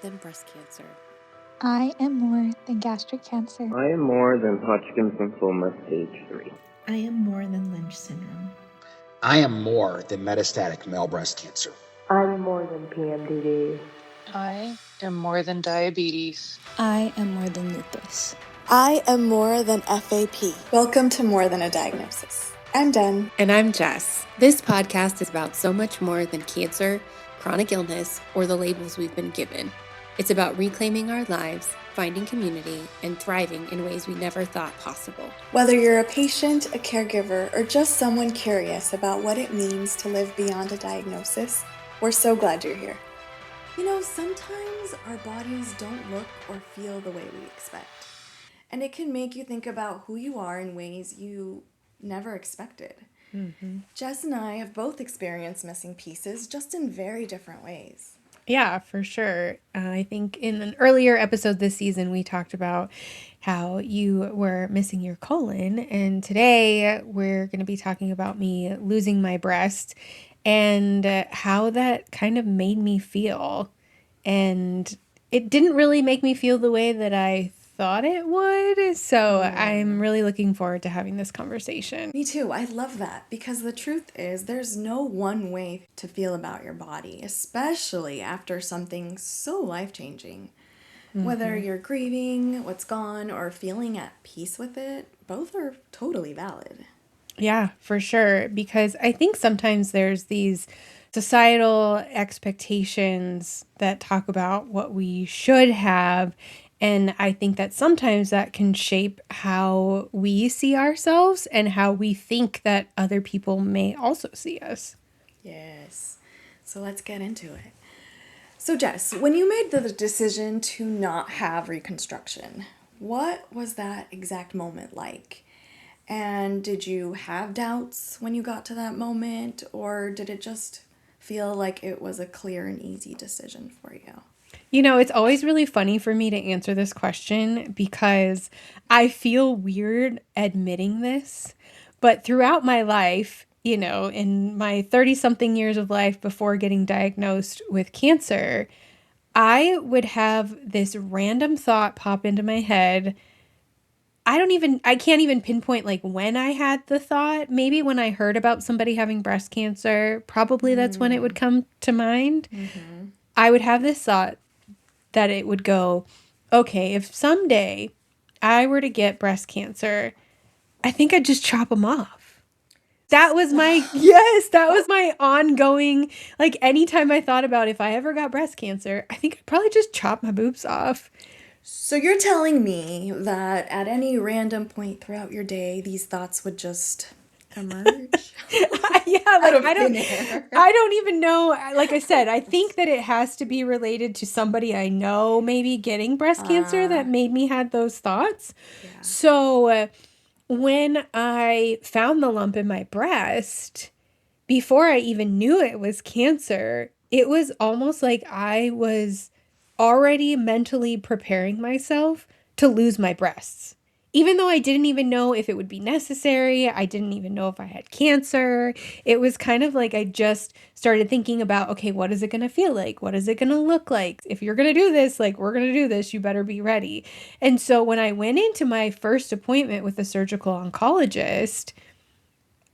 than breast cancer. I am more than gastric cancer. I am more than Hodgkin's lymphoma stage 3. I am more than Lynch syndrome. I am more than metastatic male breast cancer. I'm more than PMDD. I am more than diabetes. I am more than lupus. I am more than FAP. Welcome to More Than a Diagnosis. I'm Den. And I'm Jes. This podcast is about so much more than cancer, chronic illness, or the labels we've been given. It's about reclaiming our lives, finding community, and thriving in ways we never thought possible. Whether you're a patient, a caregiver, or just someone curious about what it means to live beyond a diagnosis, we're so glad you're here. You know, sometimes our bodies don't look or feel the way we expect. And it can make you think about who you are in ways you never expected. Jes and I have both experienced missing pieces, just in very different ways. Yeah, for sure. I think in an earlier episode this season, we talked about how you were missing your colon. And today we're going to be talking about me losing my breast and how that kind of made me feel. And it didn't really make me feel the way that I thought it would. So I'm really looking forward to having this conversation. Me too. I love that because the truth is there's no one way to feel about your body, especially after something so life-changing. Whether you're grieving what's gone or feeling at peace with it, both are totally valid. Yeah, for sure. Because I think sometimes there's these societal expectations that talk about what we should have. And I think that sometimes that can shape how we see ourselves and how we think that other people may also see us. Yes. So let's get into it. So Jes, when you made the decision to not have reconstruction, what was that exact moment like? And did you have doubts when you got to that moment, or did it just feel like it was a clear and easy decision for you? You know, it's always really funny for me to answer this question because I feel weird admitting this. But throughout my life, you know, in my 30-something years of life before getting diagnosed with cancer, I would have this random thought pop into my head. I can't even pinpoint like when I had the thought. Maybe when I heard about somebody having breast cancer, probably that's when it would come to mind. I would have this thought that it would go, okay, if someday I were to get breast cancer, I think I'd just chop them off. That was my ongoing, like anytime I thought about if I ever got breast cancer, I think I'd probably just chop my boobs off. So you're telling me that at any random point throughout your day, these thoughts would just emerge? Yeah, like I don't even know. Like I said, I think that it has to be related to somebody I know maybe getting breast cancer that made me had those thoughts. Yeah. So when I found the lump in my breast, before I even knew it was cancer, it was almost like I was already mentally preparing myself to lose my breasts. Even though I didn't even know if it would be necessary, I didn't even know if I had cancer. It was kind of like I just started thinking about, okay, what is it going to feel like? What is it going to look like? If you're going to do this, like we're going to do this, you better be ready. And so when I went into my first appointment with a surgical oncologist,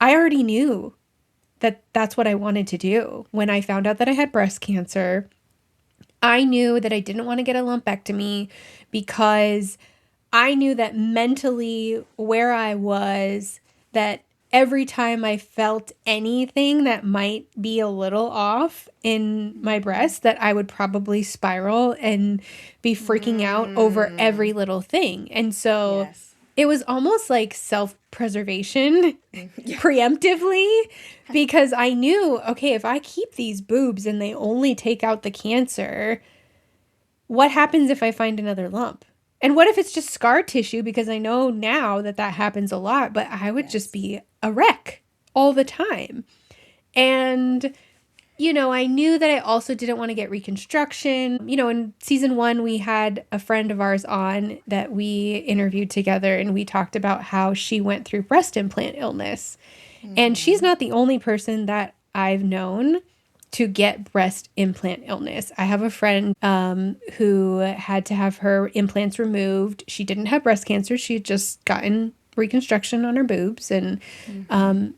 I already knew that that's what I wanted to do. When I found out that I had breast cancer, I knew that I didn't want to get a lumpectomy because I knew that mentally where I was, that every time I felt anything that might be a little off in my breast, that I would probably spiral and be freaking out over every little thing. And so it was almost like self-preservation preemptively, because I knew, okay, if I keep these boobs and they only take out the cancer, what happens if I find another lump? And what if it's just scar tissue? Because I know now that happens a lot, but I would just be a wreck all the time. And, you know, I knew that I also didn't want to get reconstruction. You know, in season 1, we had a friend of ours on that we interviewed together, and we talked about how she went through breast implant illness. And she's not the only person that I've known to get breast implant illness. I have a friend who had to have her implants removed. She didn't have breast cancer. She had just gotten reconstruction on her boobs, and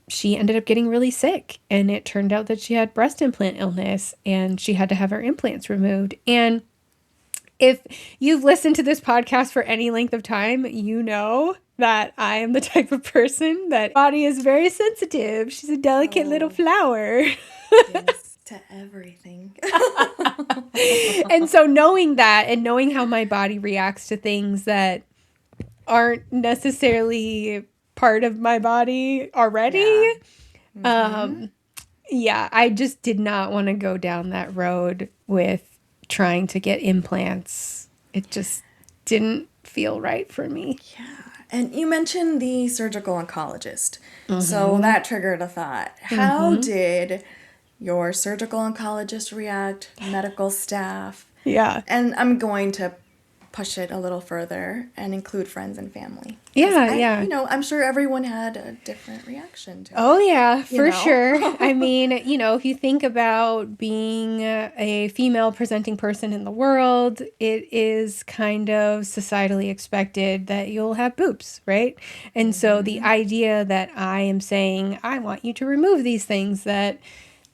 she ended up getting really sick. And it turned out that she had breast implant illness, and she had to have her implants removed. And if you've listened to this podcast for any length of time, you know that I am the type of person that body is very sensitive. She's a delicate little flower. Yes, to everything. And so knowing that and knowing how my body reacts to things that aren't necessarily part of my body already, I just did not want to go down that road with trying to get implants. It just didn't feel right for me. Yeah. And you mentioned the surgical oncologist. So that triggered a thought. How did your surgical oncologist react, medical staff? Yeah. And I'm going to push it a little further and include friends and family. Yeah. You know, I'm sure everyone had a different reaction to it. Oh, yeah, for sure. I mean, you know, if you think about being a female presenting person in the world, it is kind of societally expected that you'll have boobs, right? And so the idea that I am saying, I want you to remove these things that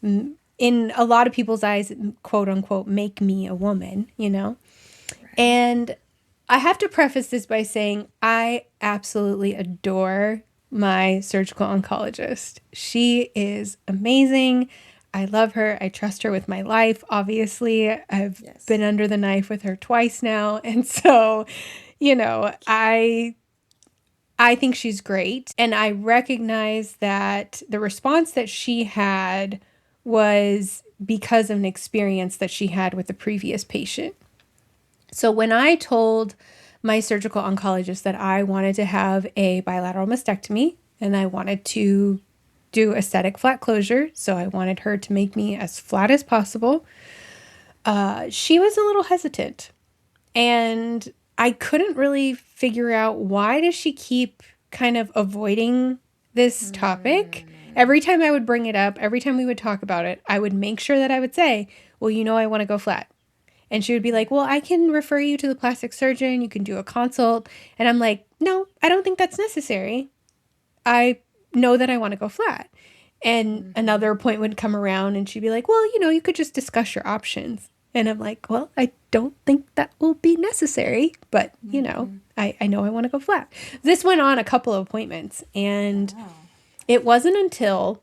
in a lot of people's eyes, quote unquote, make me a woman, you know? And I have to preface this by saying I absolutely adore my surgical oncologist. She is amazing. I love her. I trust her with my life. Obviously, I've been under the knife with her twice now. And so, you know, I think she's great. And I recognize that the response that she had was because of an experience that she had with the previous patient. So when I told my surgical oncologist that I wanted to have a bilateral mastectomy and I wanted to do aesthetic flat closure, so I wanted her to make me as flat as possible, she was a little hesitant. And I couldn't really figure out, why does she keep kind of avoiding this topic? Every time I would bring it up, every time we would talk about it, I would make sure that I would say, well, you know, I want to go flat. And she would be like, well, I can refer you to the plastic surgeon. You can do a consult. And I'm like, no, I don't think that's necessary. I know that I want to go flat. And another point would come around and she'd be like, well, you know, you could just discuss your options. And I'm like, well, I don't think that will be necessary. But, you know, I know I want to go flat. This went on a couple of appointments. And it wasn't until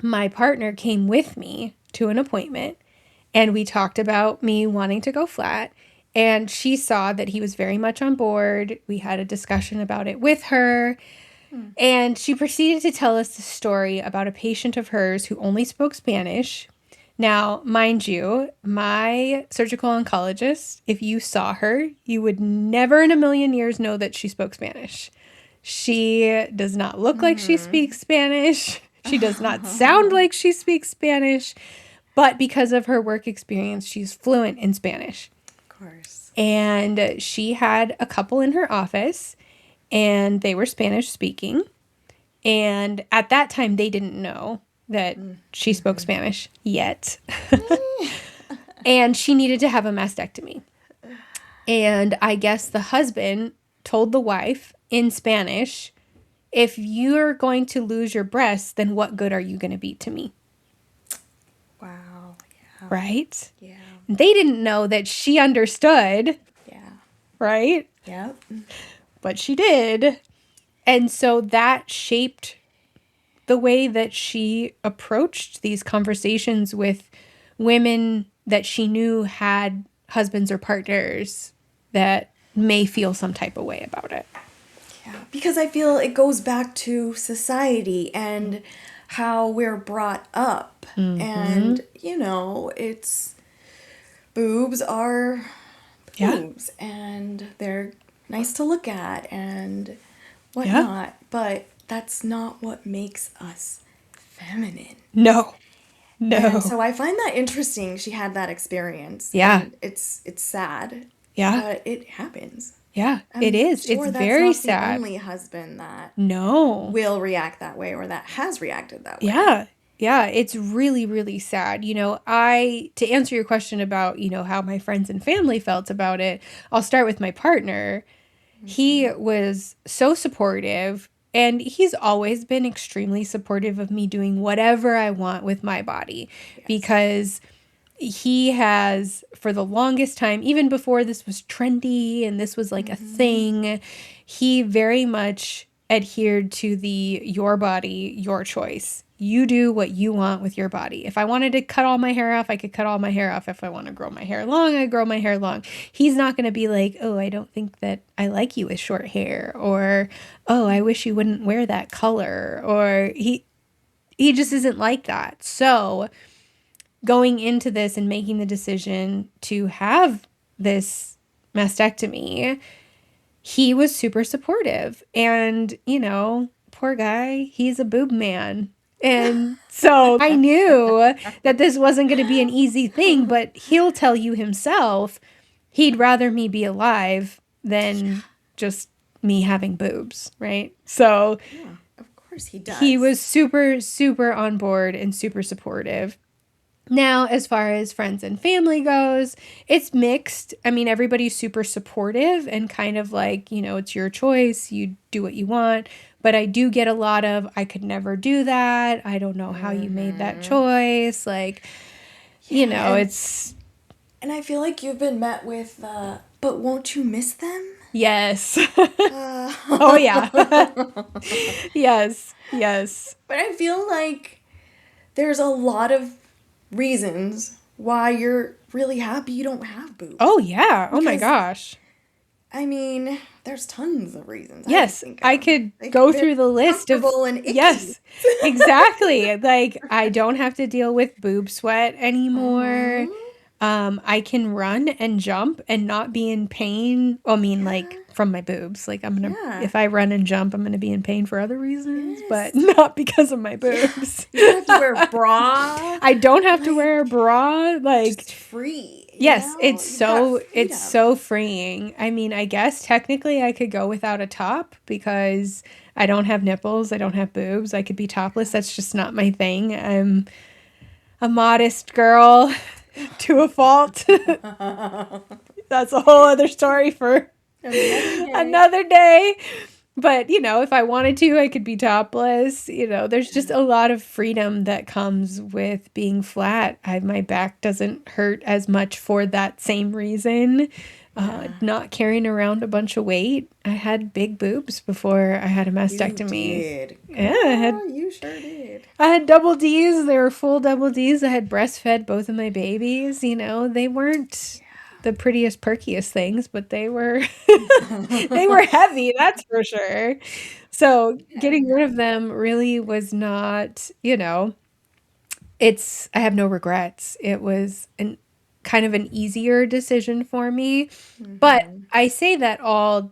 my partner came with me to an appointment and we talked about me wanting to go flat, and she saw that he was very much on board. We had a discussion about it with her, and she proceeded to tell us the story about a patient of hers who only spoke Spanish. Now, mind you, my surgical oncologist, if you saw her, you would never in a million years know that she spoke Spanish. She does not look like she speaks Spanish. She does not sound like she speaks Spanish. But because of her work experience, she's fluent in Spanish. Of course. And she had a couple in her office, and they were Spanish speaking. And at that time, they didn't know that she spoke Spanish yet. And she needed to have a mastectomy. And I guess the husband told the wife in Spanish, if you're going to lose your breasts, then what good are you going to be to me? Wow. Yeah. Right? Yeah. They didn't know that she understood. Yeah. Right? Yep. But she did. And so that shaped the way that she approached these conversations with women that she knew had husbands or partners that may feel some type of way about it. Yeah, because I feel it goes back to society and how we're brought up. And, you know, it's boobs are boobs and they're nice to look at and whatnot. But that's not what makes us feminine. No. And so I find that interesting. She had that experience. Yeah. And it's sad. Yeah. But it happens. Yeah, it is. Sure, it's very sad. The only husband that will react that way or that has reacted that way. Yeah. Yeah, it's really, really sad. To answer your question about, how my friends and family felt about it, I'll start with my partner. He was so supportive, and he's always been extremely supportive of me doing whatever I want with my body because he has, for the longest time, even before this was trendy and this was like a thing, he very much adhered to the your body, your choice. You do what you want with your body. If I wanted to cut all my hair off, I could cut all my hair off. If I want to grow my hair long, I grow my hair long. He's not going to be like, oh, I don't think that I like you with short hair, or, oh, I wish you wouldn't wear that color, or he just isn't like that. So going into this and making the decision to have this mastectomy, he was super supportive. And, poor guy, he's a boob man. And so I knew that this wasn't going to be an easy thing, but he'll tell you himself he'd rather me be alive than just me having boobs, right? So Yeah, of course he does. He was super, super on board and super supportive. Now, as far as friends and family goes, it's mixed. I mean, everybody's super supportive and kind of like, it's your choice. You do what you want. But I do get a lot of, I could never do that. I don't know how you made that choice. Like, it's... And I feel like you've been met with, but won't you miss them? Yes. Oh, yeah. Yes. But I feel like there's a lot of reasons why you're really happy you don't have boobs. Oh, yeah. Oh, my gosh. I mean, there's tons of reasons. Yes, I could go through the list of... And icky. Yes, exactly. Like, I don't have to deal with boob sweat anymore. I can run and jump and not be in pain. I mean, like, from my boobs. Like, if I run and jump, I'm going to be in pain for other reasons, but not because of my boobs. You don't have to wear a bra. I don't have to wear a bra. Like, just free. Yes, it's so freeing. I mean, I guess technically I could go without a top because I don't have nipples, I don't have boobs. I could be topless. That's just not my thing. I'm a modest girl to a fault. That's a whole other story for another day. But, if I wanted to, I could be topless. There's just a lot of freedom that comes with being flat. My back doesn't hurt as much for that same reason. Not carrying around a bunch of weight. I had big boobs before I had a mastectomy. You did. Yeah, you sure did. I had double Ds. They were full double Ds. I had breastfed both of my babies. They weren't the prettiest, perkiest things, but they were they were heavy, that's for sure. So getting rid of them really was not, I have no regrets. It was kind of an easier decision for me. But I say that all,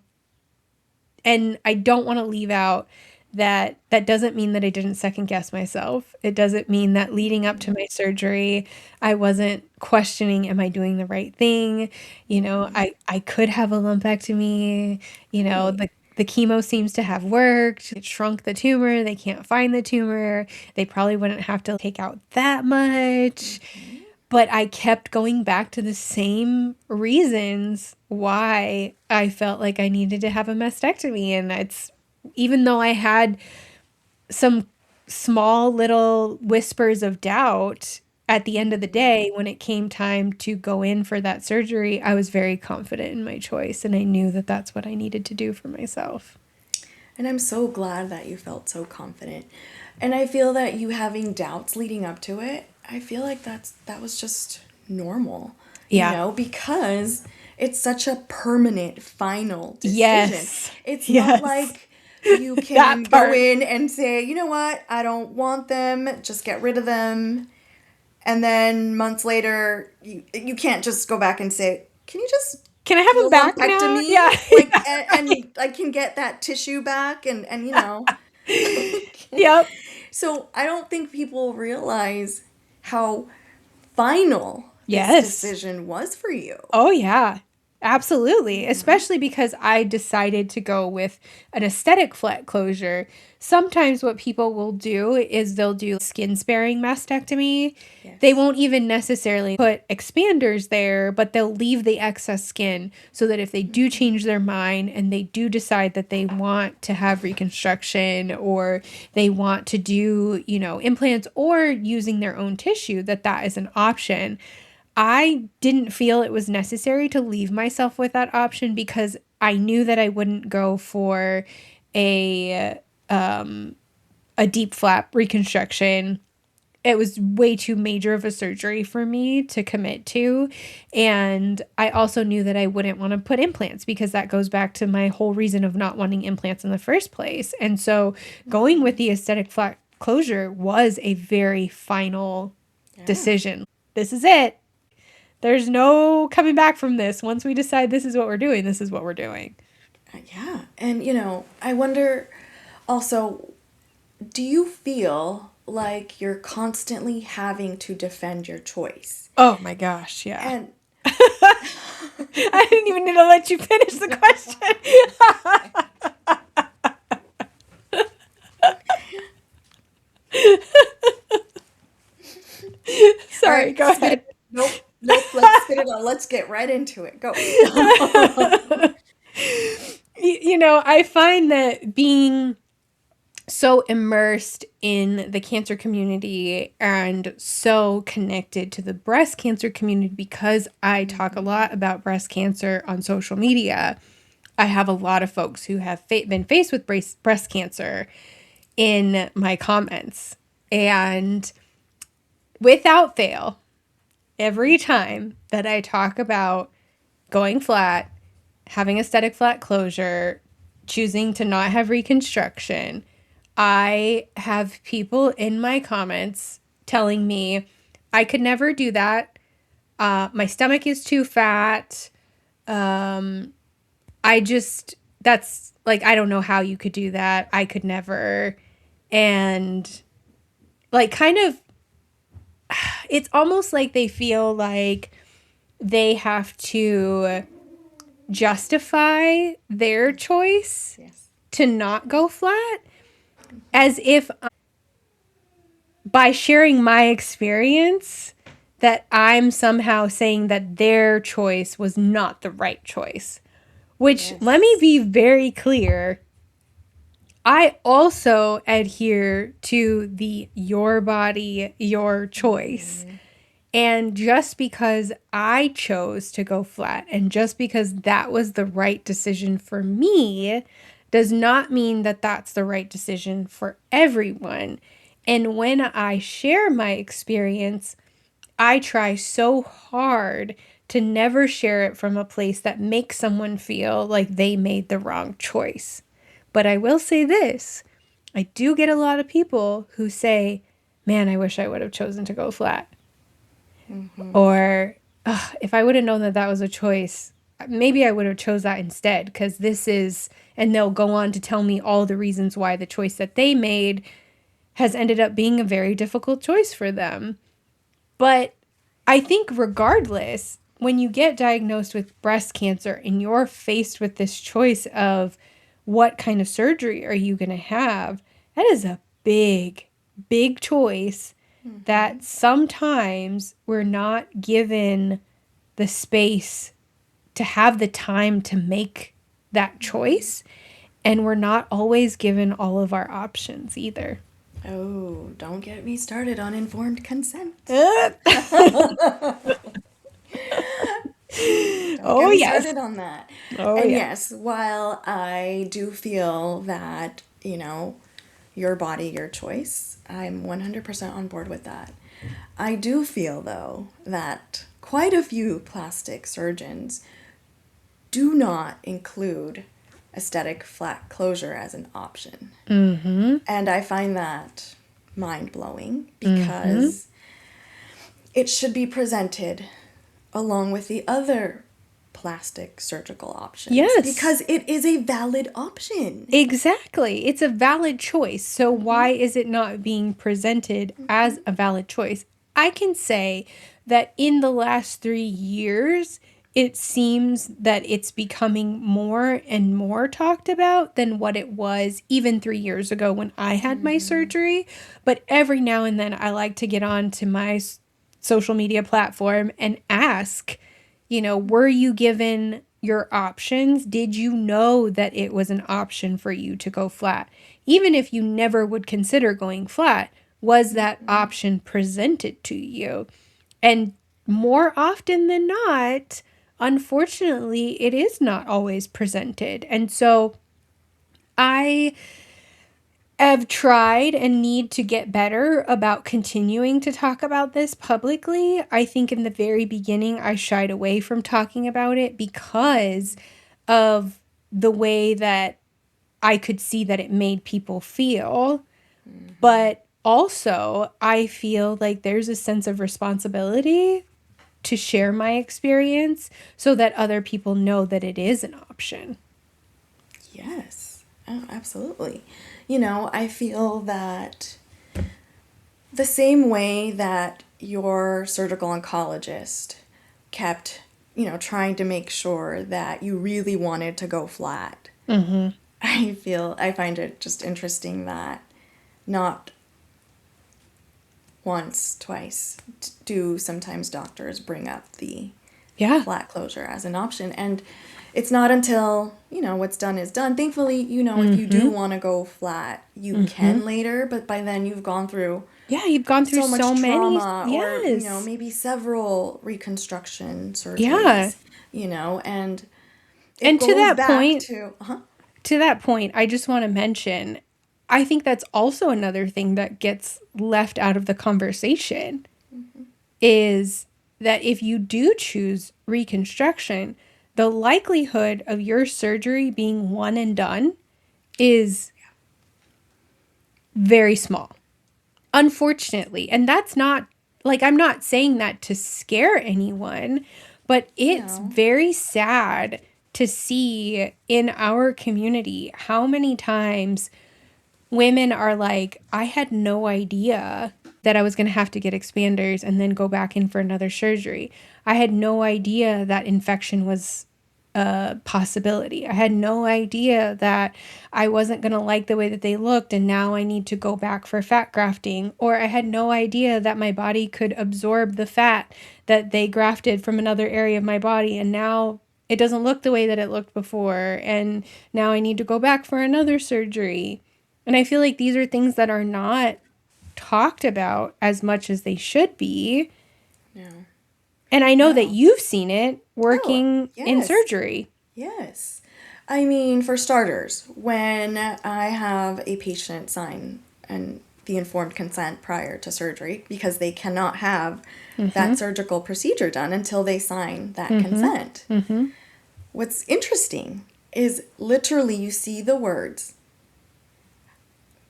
and I don't want to leave out that doesn't mean that I didn't second guess myself. It doesn't mean that leading up to my surgery, I wasn't questioning, am I doing the right thing? I could have a lumpectomy. The chemo seems to have worked. It shrunk the tumor. They can't find the tumor. They probably wouldn't have to take out that much. But I kept going back to the same reasons why I felt like I needed to have a mastectomy. And even though I had some small little whispers of doubt, at the end of the day, when it came time to go in for that surgery, I was very confident in my choice, and I knew that that's what I needed to do for myself. And I'm so glad that you felt so confident. And I feel that you having doubts leading up to it, I feel like that was just normal. Yeah. Because it's such a permanent, final decision. Yes. It's not like you can go in and say, you know what, I don't want them, just get rid of them. And then months later, you can't just go back and say, can I have them back now? Yeah. And I can get that tissue back and Yep. So I don't think people realize how final this decision was for you. Oh, yeah. Absolutely, especially because I decided to go with an aesthetic flat closure. Sometimes what people will do is they'll do skin sparing mastectomy. Yes. They won't even necessarily put expanders there, but they'll leave the excess skin so that if they do change their mind and they do decide that they want to have reconstruction or they want to do, implants or using their own tissue, that is an option. I didn't feel it was necessary to leave myself with that option because I knew that I wouldn't go for a deep flap reconstruction. It was way too major of a surgery for me to commit to. And I also knew that I wouldn't want to put implants because that goes back to my whole reason of not wanting implants in the first place. And so going with the aesthetic flat closure was a very final decision. This is it. There's no coming back from this. Once we decide this is what we're doing, this is what we're doing. Yeah. And, I wonder also, do you feel like you're constantly having to defend your choice? Oh my gosh, yeah. And I didn't even need to let you finish the question. Sorry, right, go ahead. Nope, let's spit it out. Let's get right into it. Go. I find that being so immersed in the cancer community and so connected to the breast cancer community because I talk a lot about breast cancer on social media. I have a lot of folks who have been faced with breast cancer in my comments. And without fail, every time that I talk about going flat, having aesthetic flat closure, choosing to not have reconstruction, I have people in my comments telling me, I could never do that. My stomach is too fat. I don't know how you could do that. I could never. And it's almost like they feel like they have to justify their choice to not go flat, as if by sharing my experience that I'm somehow saying that their choice was not the right choice. Which, let me be very clear, I also adhere to the your body, your choice. Mm-hmm. And just because I chose to go flat and just because that was the right decision for me does not mean that that's the right decision for everyone. And when I share my experience, I try so hard to never share it from a place that makes someone feel like they made the wrong choice. But I will say this, I do get a lot of people who say, man, I wish I would have chosen to go flat. Mm-hmm. Or if I would have known that that was a choice, maybe I would have chose that instead because this is, and they'll go on to tell me all the reasons why the choice that they made has ended up being a very difficult choice for them. But I think regardless, when you get diagnosed with breast cancer and you're faced with this choice of what kind of surgery are you going to have, that is a big, big choice. Mm-hmm. That sometimes we're not given the space to have the time to make that choice, and we're not always given all of our options either. Oh, don't get me started on informed consent. Started on that. Yes, while I do feel that, your body, your choice, I'm 100% on board with that. I do feel, though, that quite a few plastic surgeons do not include aesthetic flat closure as an option. Mm-hmm. And I find that mind-blowing because it should be presented along with the other plastic surgical options. Yes. Because it is a valid option. Exactly. It's a valid choice. So why is it not being presented as a valid choice? I can say that in the last 3 years, it seems that it's becoming more and more talked about than what it was even 3 years ago when I had my surgery. But every now and then I like to get on to my social media platform and ask, were you given your options? Did you know that it was an option for you to go flat? Even if you never would consider going flat, was that option presented to you? And more often than not, unfortunately, it is not always presented. And so I have tried and need to get better about continuing to talk about this publicly. I think in the very beginning, I shied away from talking about it because of the way that I could see that it made people feel. But also, I feel like there's a sense of responsibility to share my experience so that other people know that it is an option. Yes, oh, absolutely. I feel that the same way that your surgical oncologist kept, trying to make sure that you really wanted to go flat, I find it just interesting that not once, twice do sometimes doctors bring up the flat closure as an option. And it's not until, what's done is done. Thankfully, if you do want to go flat, you can later, but by then you've gone through you've gone through much so trauma many, or, maybe several reconstruction surgeries, and it to that back point, to that point, I just want to mention, I think that's also another thing that gets left out of the conversation is that if you do choose reconstruction, the likelihood of your surgery being one and done is very small, unfortunately. And that's not, I'm not saying that to scare anyone, but it's very sad to see in our community how many times women are like, I had no idea that I was going to have to get expanders and then go back in for another surgery. I had no idea that infection was a possibility. I had no idea that I wasn't going to like the way that they looked and now I need to go back for fat grafting. Or I had no idea that my body could absorb the fat that they grafted from another area of my body and now it doesn't look the way that it looked before and now I need to go back for another surgery. And I feel like these are things that are not talked about as much as they should be. No. And I know that you've seen it working in surgery. Yes. I mean, for starters, when I have a patient sign the informed consent prior to surgery, because they cannot have that surgical procedure done until they sign that consent. What's interesting is literally you see the words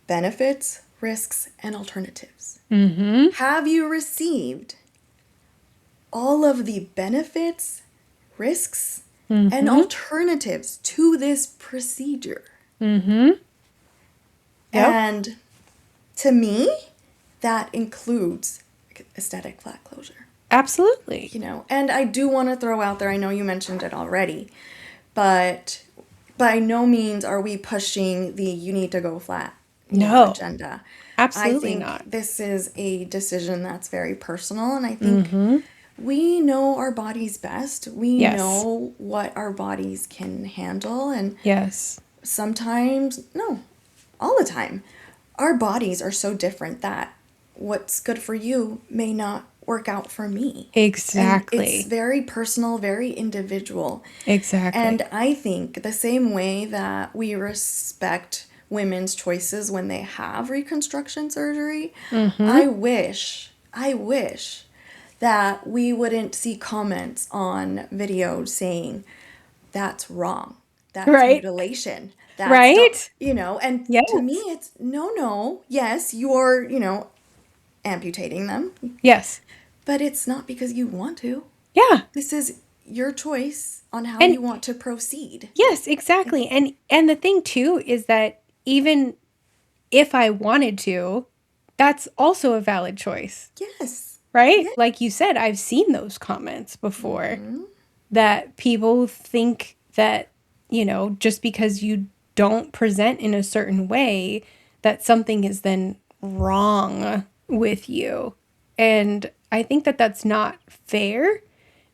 benefits, risks, and alternatives. Have you received all of the benefits, risks, and alternatives to this procedure? And to me, that includes aesthetic flat closure. Absolutely. And I do want to throw out there, I know you mentioned it already, but by no means are we pushing the you need to go flat agenda. Absolutely I think not. this is a decision that's very personal, and I think we know our bodies best. We know what our bodies can handle, and sometimes, no, all the time, our bodies are so different that what's good for you may not work out for me. Exactly. And it's very personal, very individual. Exactly. And I think the same way that we respect women's choices when they have reconstruction surgery, I wish that we wouldn't see comments on videos saying that's wrong, that's mutilation, that's and to me it's no, yes, you're amputating them, but it's not because you want to. This is your choice on how you want to proceed. Yes, exactly. And the thing too is that even if I wanted to, that's also a valid choice. Yes. Right? Like you said, I've seen those comments before. that people think that, you know, just because you don't present in a certain way, that something is then wrong with you. And I think that that's not fair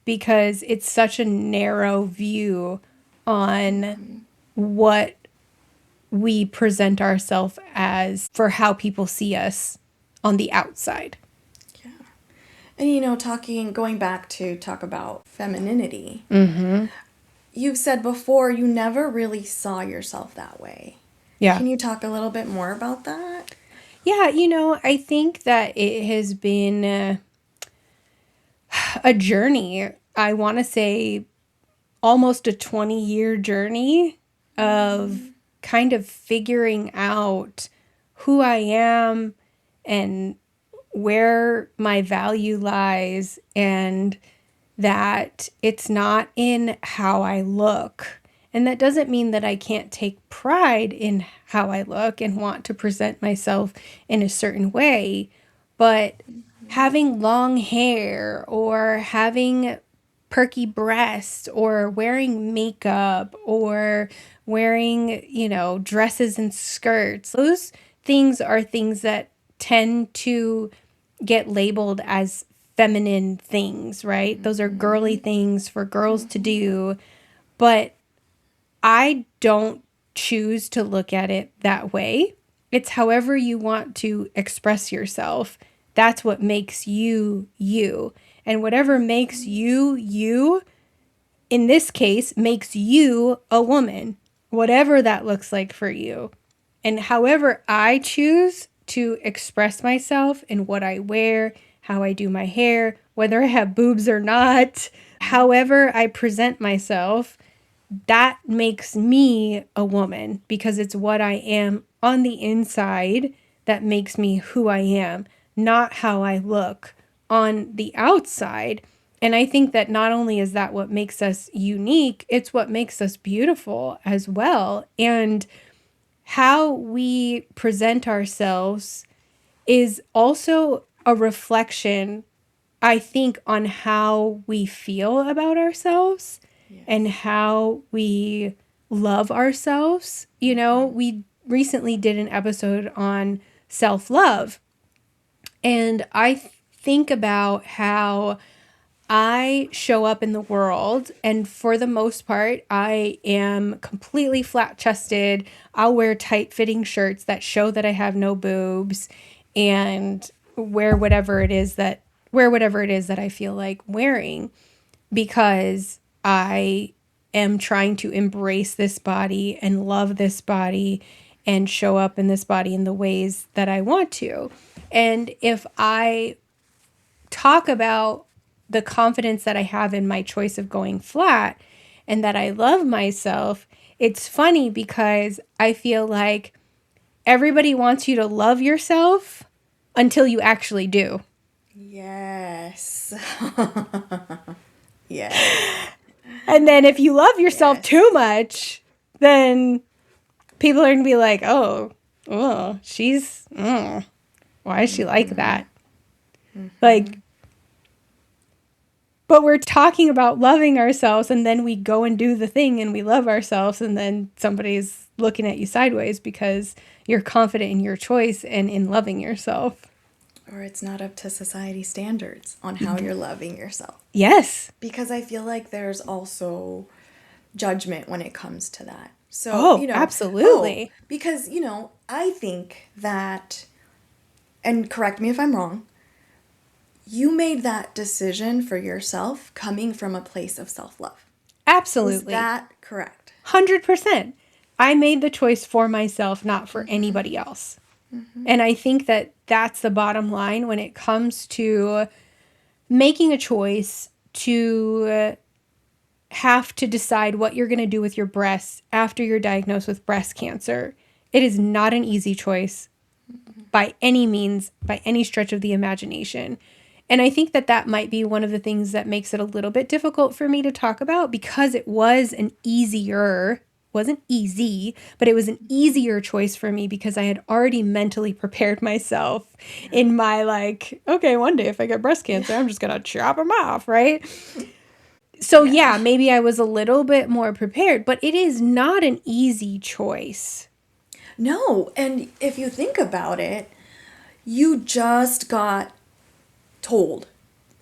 because it's such a narrow view on what we present ourselves as for how people see us on the outside. Yeah. And, you know, going back to talk about femininity, you've said before you never really saw yourself that way. Yeah. Can you talk a little bit more about that? Yeah, you know, I think that it has been a journey. I want to say almost a 20-year journey of kind of figuring out who I am and where my value lies, and that it's not in how I look. And that doesn't mean that I can't take pride in how I look and want to present myself in a certain way, but having long hair or having perky breasts or wearing makeup or wearing, you know, dresses and skirts, those things are things that tend to get labeled as feminine things, right? Those are girly things for girls to do. But I don't choose to look at it that way. It's however you want to express yourself. That's what makes you, you. And whatever makes you, you, in this case, makes you a woman, whatever that looks like for you. And however I choose to express myself in what I wear, how I do my hair, whether I have boobs or not, however I present myself, that makes me a woman because it's what I am on the inside that makes me who I am, not how I look on the outside. And I think that not only is that what makes us unique, it's what makes us beautiful as well. And how we present ourselves is also a reflection, I think, on how we feel about ourselves and how we love ourselves. You know, we recently did an episode on self-love, and I think about how I show up in the world, and for the most part, I am completely flat-chested. I'll wear tight-fitting shirts that show that I have no boobs, and wear whatever it is that I feel like wearing, because I am trying to embrace this body and love this body and show up in this body in the ways that I want to. And if I talk about the confidence that I have in my choice of going flat and that I love myself, it's funny because I feel like everybody wants you to love yourself until you actually do. Yes. Yes. And then if you love yourself too much, then people are going to be like, oh, she's, why is she like that? Like, but we're talking about loving ourselves, and then we go and do the thing and we love ourselves, and then somebody's looking at you sideways because you're confident in your choice and in loving yourself. Or it's not up to society standards on how you're loving yourself. Yes. Because I feel like there's also judgment when it comes to that. So, absolutely. Because, I think that, and correct me if I'm wrong, you made that decision for yourself coming from a place of self-love. Absolutely. Is that correct? 100%. I made the choice for myself, not for anybody else. And I think that that's the bottom line when it comes to making a choice to have to decide what you're going to do with your breasts after you're diagnosed with breast cancer. It is not an easy choice by any means, by any stretch of the imagination. And I think that that might be one of the things that makes it a little bit difficult for me to talk about, because it was wasn't easy, but it was an easier choice for me because I had already mentally prepared myself in my okay, one day if I get breast cancer, I'm just going to chop them off, right? So yeah, maybe I was a little bit more prepared, but it is not an easy choice. No, and if you think about it, you just got told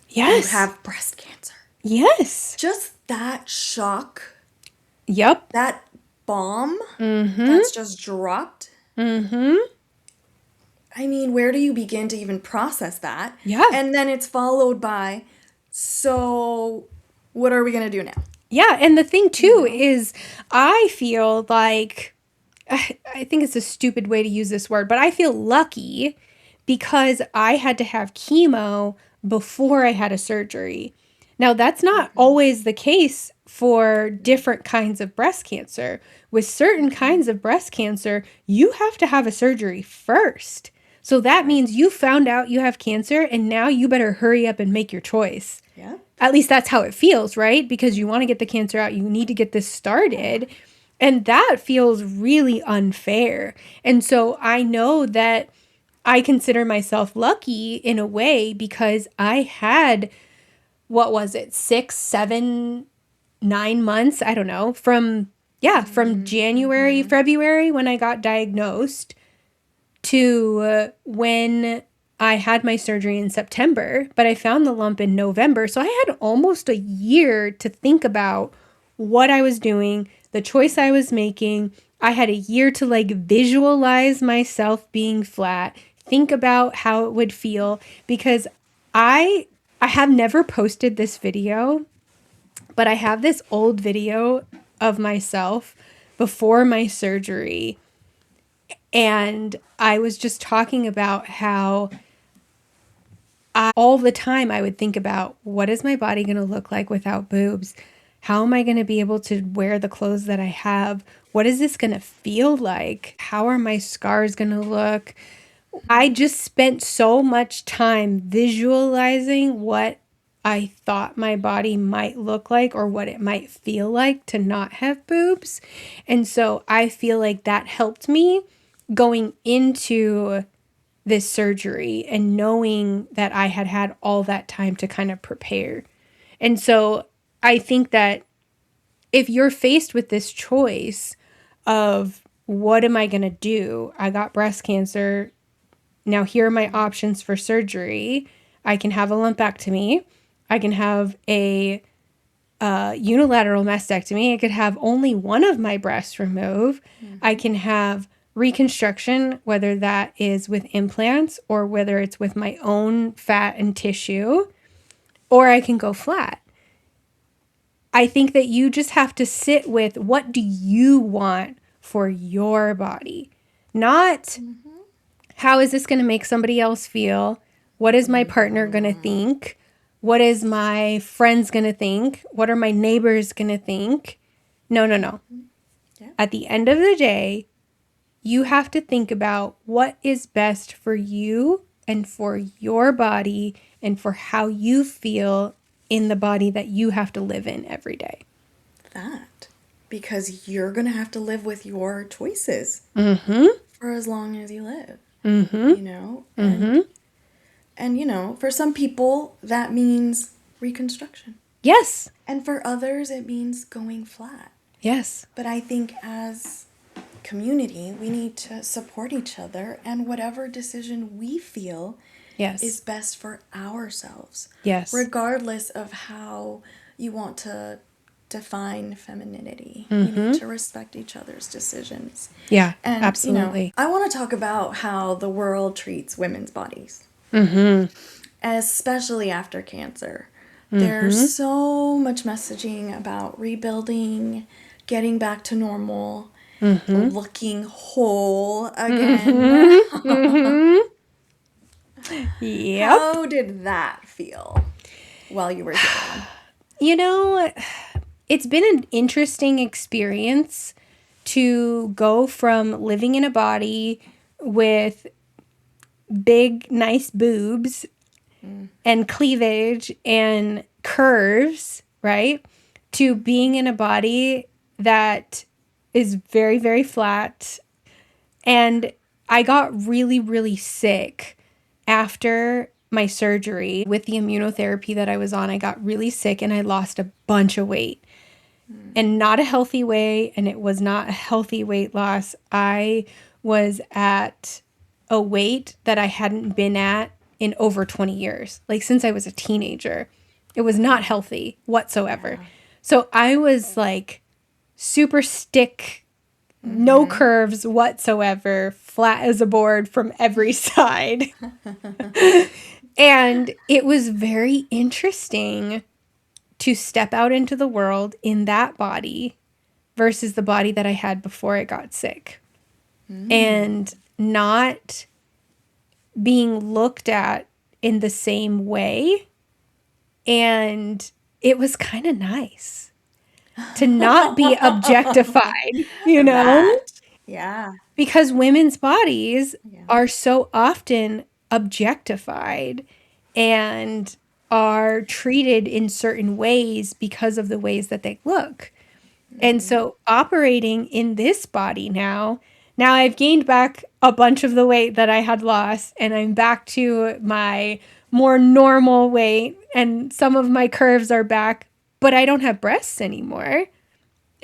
you have breast cancer. Yes. Just that shock. Yep. That bomb that's just dropped. Mm-hmm. I mean, where do you begin to even process that? Yeah. And then it's followed by, so what are we going to do now? Yeah, and the thing too is I feel like, I think it's a stupid way to use this word, but I feel lucky because I had to have chemo before I had a surgery. Now, that's not always the case for different kinds of breast cancer. With certain kinds of breast cancer, you have to have a surgery first. So that means you found out you have cancer and now you better hurry up and make your choice. Yeah. At least that's how it feels, right? Because you want to get the cancer out, you need to get this started. And that feels really unfair. And so I know that I consider myself lucky in a way because I had, what was it, 6, 7, 9 months? I don't know. From January, February when I got diagnosed to when I had my surgery in September, but I found the lump in November. So I had almost a year to think about what I was doing, the choice I was making. I had a year to like visualize myself being flat, think about how it would feel, because I have never posted this video, but I have this old video of myself before my surgery. And I was just talking about how all the time I would think about, what is my body going to look like without boobs? How am I going to be able to wear the clothes that I have? What is this going to feel like? How are my scars going to look? I just spent so much time visualizing what I thought my body might look like or what it might feel like to not have boobs. And so I feel like that helped me going into this surgery and knowing that I had had all that time to kind of prepare. And so I think that if you're faced with this choice of what am I going to do? I got breast cancer. Now here are my options for surgery. I can have a lumpectomy. I can have a unilateral mastectomy. I could have only one of my breasts removed. I can have reconstruction, whether that is with implants or whether it's with my own fat and tissue, or I can go flat. I think that you just have to sit with, what do you want for your body? Not how is this going to make somebody else feel? What is my partner going to think? What is my friends going to think? What are my neighbors going to think? No. Yeah. At the end of the day, you have to think about what is best for you and for your body and for how you feel in the body that you have to live in every day. Because you're going to have to live with your choices for as long as you live, you know? And, you know, for some people, that means reconstruction. Yes. And for others, it means going flat. Yes. But I think as community, we need to support each other, and whatever decision we feel is best for ourselves. Yes. Regardless of how you want to define femininity. We need to respect each other's decisions. Yeah, and, absolutely. You know, I want to talk about how the world treats women's bodies. Especially after cancer. There's so much messaging about rebuilding, getting back to normal, looking whole again. Yep. How did that feel while you were healing? You know, it's been an interesting experience to go from living in a body with big, nice boobs and cleavage and curves, right? To being in a body that is very, very flat. And I got really, really sick after my surgery, with the immunotherapy that I was on, I got really sick and I lost a bunch of weight. And not a healthy way, and it was not a healthy weight loss. I was at a weight that I hadn't been at in over 20 years, like since I was a teenager. It was not healthy whatsoever. Yeah. So I was like super stick, no curves whatsoever, flat as a board from every side. And it was very interesting to step out into the world in that body versus the body that I had before I got sick. And not being looked at in the same way. And it was kind of nice to not be objectified, you know? Yeah. Because women's bodies are so often objectified and are treated in certain ways because of the ways that they look. And so operating in this body now I've gained back a bunch of the weight that I had lost, and I'm back to my more normal weight, and some of my curves are back, but I don't have breasts anymore.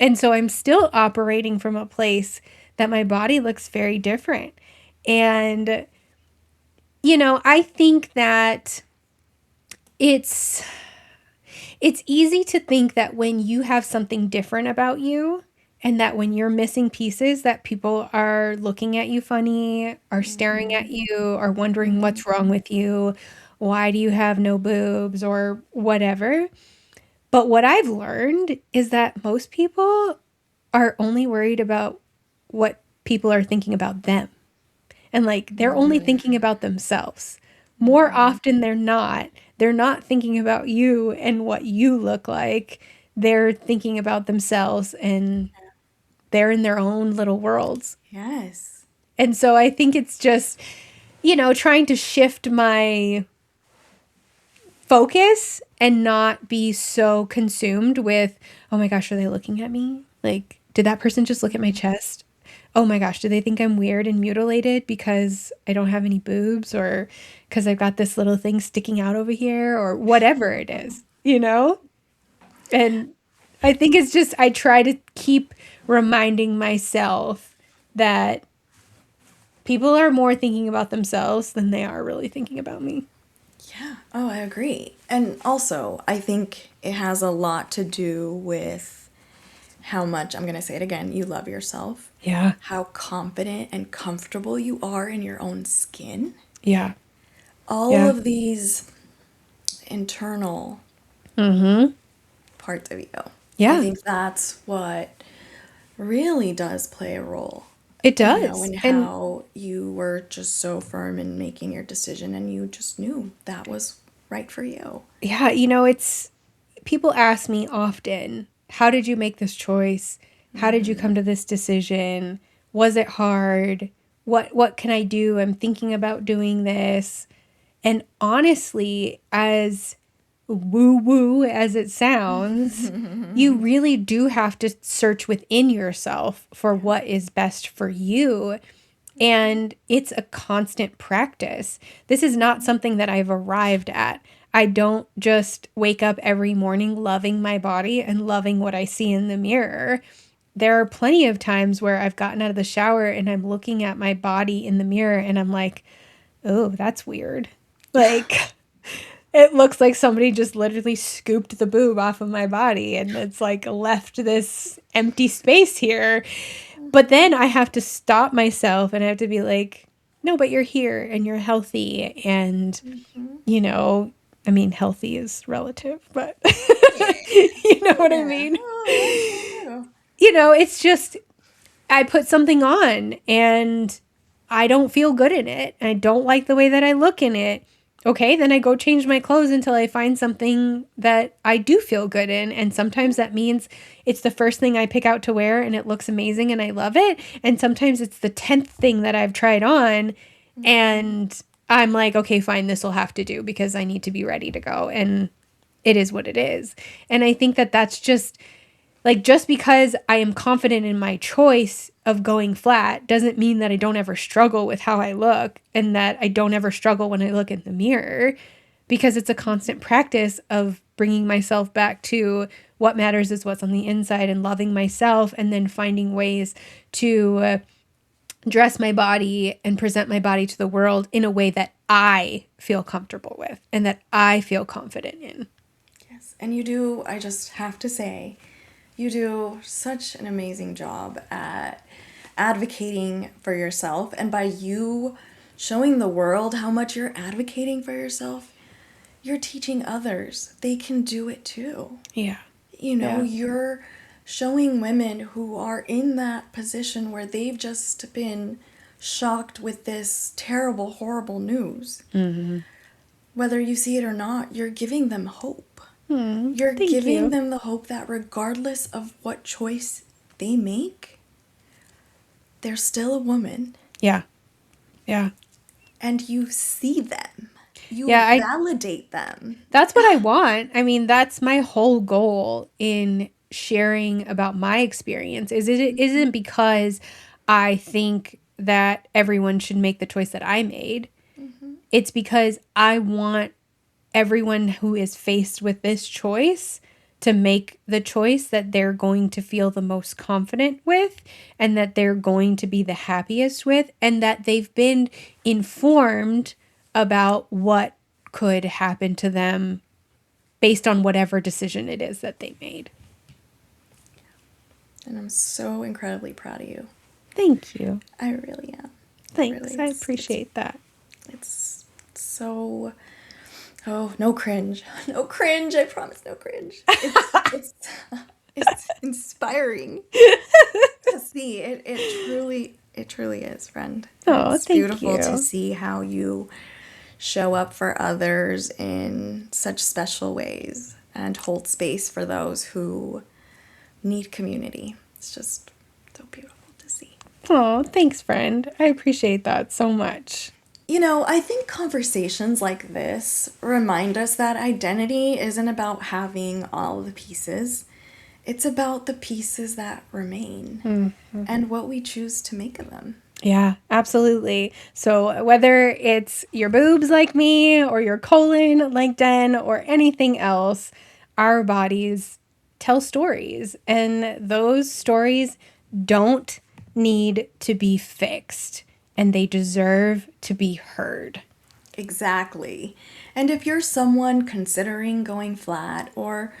And so I'm still operating from a place that my body looks very different. And, you know, I think that it's easy to think that when you have something different about you, and that when you're missing pieces, that people are looking at you funny, are staring at you, are wondering what's wrong with you, why do you have no boobs, or whatever. But what I've learned is that most people are only worried about what people are thinking about them. And like, they're only thinking about themselves. More often than not, they're not thinking about you and what you look like. They're thinking about themselves, and they're in their own little worlds. Yes. And so I think it's just, you know, trying to shift my focus and not be so consumed with, oh my gosh, are they looking at me? Like, did that person just look at my chest? Oh my gosh, do they think I'm weird and mutilated because I don't have any boobs, or because I've got this little thing sticking out over here, or whatever it is, you know? And I think it's just, I try to keep reminding myself that people are more thinking about themselves than they are really thinking about me. Yeah. Oh, I agree. And also, I think it has a lot to do with how much, I'm going to say it again, you love yourself. Yeah. How confident and comfortable you are in your own skin. Yeah. All of these internal parts of you. Yeah. I think that's what really does play a role. It does. You know, and how you were just so firm in making your decision, and you just knew that was right for you. Yeah, you know, it's, people ask me often, how did you make this choice? How did you come to this decision? Was it hard? What can I do? I'm thinking about doing this. And honestly, as woo-woo as it sounds, you really do have to search within yourself for what is best for you. And it's a constant practice. This is not something that I've arrived at. I don't just wake up every morning loving my body and loving what I see in the mirror. There are plenty of times where I've gotten out of the shower and I'm looking at my body in the mirror and I'm like, oh, that's weird. Like, it looks like somebody just literally scooped the boob off of my body and it's like left this empty space here. But then I have to stop myself and I have to be like, no, but you're here and you're healthy. And, you know, I mean, healthy is relative, but you know what I mean? You know, it's just, I put something on and I don't feel good in it. I don't like the way that I look in it. Okay, then I go change my clothes until I find something that I do feel good in. And sometimes that means it's the first thing I pick out to wear and it looks amazing and I love it. And sometimes it's the 10th thing that I've tried on and I'm like, okay, fine, this will have to do because I need to be ready to go. And it is what it is. And I think that that's just Like, just because I am confident in my choice of going flat doesn't mean that I don't ever struggle with how I look and that I don't ever struggle when I look in the mirror, because it's a constant practice of bringing myself back to what matters is what's on the inside and loving myself, and then finding ways to dress my body and present my body to the world in a way that I feel comfortable with and that I feel confident in. Yes, and you do, I just have to say, you do such an amazing job at advocating for yourself. And by you showing the world how much you're advocating for yourself, you're teaching others they can do it too. Yeah. You know, you're showing women who are in that position where they've just been shocked with this terrible, horrible news. Mm-hmm. Whether you see it or not, you're giving them hope. You're giving them the hope that regardless of what choice they make, they're still a woman. Yeah. Yeah. And you see them. You validate them. That's what I want. I mean, that's my whole goal in sharing about my experience. It isn't because I think that everyone should make the choice that I made. Mm-hmm. It's because I want everyone who is faced with this choice to make the choice that they're going to feel the most confident with, and that they're going to be the happiest with, and that they've been informed about what could happen to them based on whatever decision it is that they made. And I'm so incredibly proud of you. Thank you. I really am. Thanks. Really, I appreciate that. It's so... Oh, no cringe. No cringe. I promise, no cringe. It's inspiring to see. It truly is, friend. Oh, it's thank beautiful you. to see how you show up for others in such special ways and hold space for those who need community. It's just so beautiful to see. Oh, thanks, friend. I appreciate that so much. You know, I think conversations like this remind us that identity isn't about having all the pieces. It's about the pieces that remain and what we choose to make of them. Yeah, absolutely. So whether it's your boobs like me or your colon like Den or anything else, our bodies tell stories, and those stories don't need to be fixed. And they deserve to be heard. Exactly. And if you're someone considering going flat, or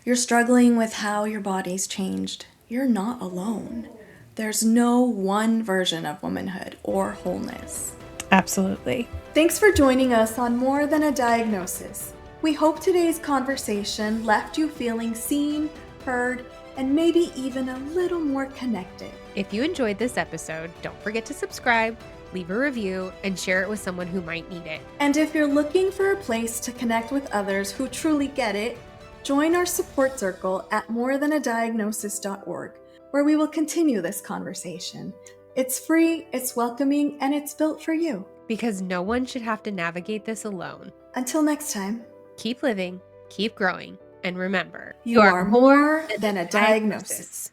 you're struggling with how your body's changed, you're not alone. There's no one version of womanhood or wholeness. Absolutely. Thanks for joining us on More Than a Diagnosis. We hope today's conversation left you feeling seen, heard, and maybe even a little more connected. If you enjoyed this episode, don't forget to subscribe, leave a review, and share it with someone who might need it. And if you're looking for a place to connect with others who truly get it, join our support circle at morethanadiagnosis.org, where we will continue this conversation. It's free, it's welcoming, and it's built for you. Because no one should have to navigate this alone. Until next time, keep living, keep growing, and remember, you are more than a diagnosis.